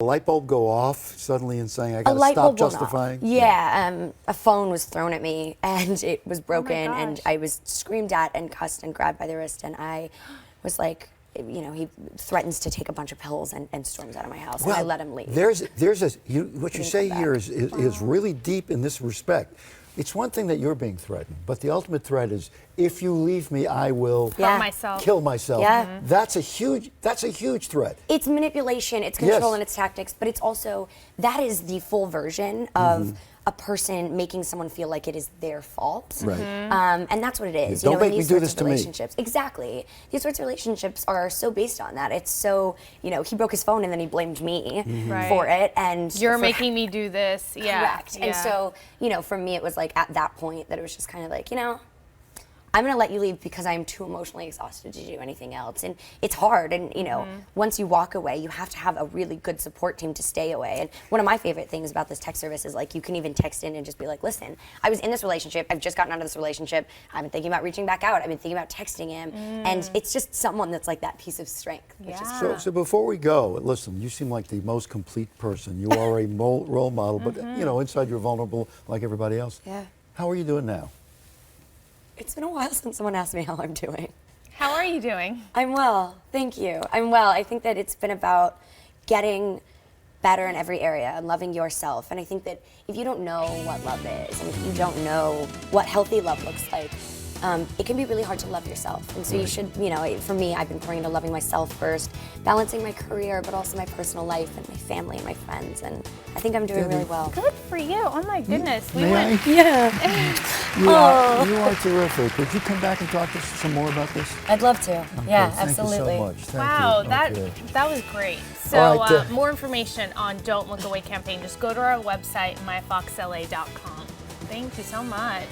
A light bulb go off suddenly and saying, I A got to light stop bulb went off. justifying? Yeah, a phone was thrown at me and it was broken and gosh. I was screamed at and cussed and grabbed by the wrist and I was like, you know, he threatens to take a bunch of pills and storms out of my house and I let him leave. What you say here is really deep in this respect. It's one thing that you're being threatened, but the ultimate threat is, if you leave me, I will kill myself. Yeah. That's a huge threat. It's manipulation, it's control, Yes. and it's tactics, but it's also, that is the full version of a person making someone feel like it is their fault. Right. And that's what it is. Don't you know, make in me these do sorts this of to me. relationships. Exactly. These sorts of relationships are so based on that. It's so, you know, he broke his phone and then he blamed me for it. And You're making me do this. Yeah. Correct. And so, you know, for me, it was like at that point that it was just kind of like, you know, I'm going to let you leave because I'm too emotionally exhausted to do anything else. And it's hard. And, you know, once you walk away, you have to have a really good support team to stay away. And one of my favorite things about this text service is, like, you can even text in and just be like, listen, I was in this relationship. I've just gotten out of this relationship. I've been thinking about reaching back out. I've been thinking about texting him. And it's just someone that's like that piece of strength. Which is So before we go, listen, you seem like the most complete person. You are a role model, but, you know, inside you're vulnerable like everybody else. Yeah. How are you doing now? It's been a while since someone asked me how I'm doing. How are you doing? I'm well, thank you. I'm well. I think that it's been about getting better in every area and loving yourself. And I think that if you don't know what love is, and if you don't know what healthy love looks like, it can be really hard to love yourself. And so you should, you know, for me, I've been pouring into loving myself first, balancing my career, but also my personal life and my family and my friends. And I think I'm doing really well. Good for you. Oh my goodness. We May went. I? Yeah. You are terrific. Would you come back and talk to us some more about this? I'd love to. Yeah, Thank absolutely. you so much. Thank Wow, you. that Okay. that was great. So All right, more information on Don't Look Away campaign, just go to our website, myfoxla.com. Thank you so much.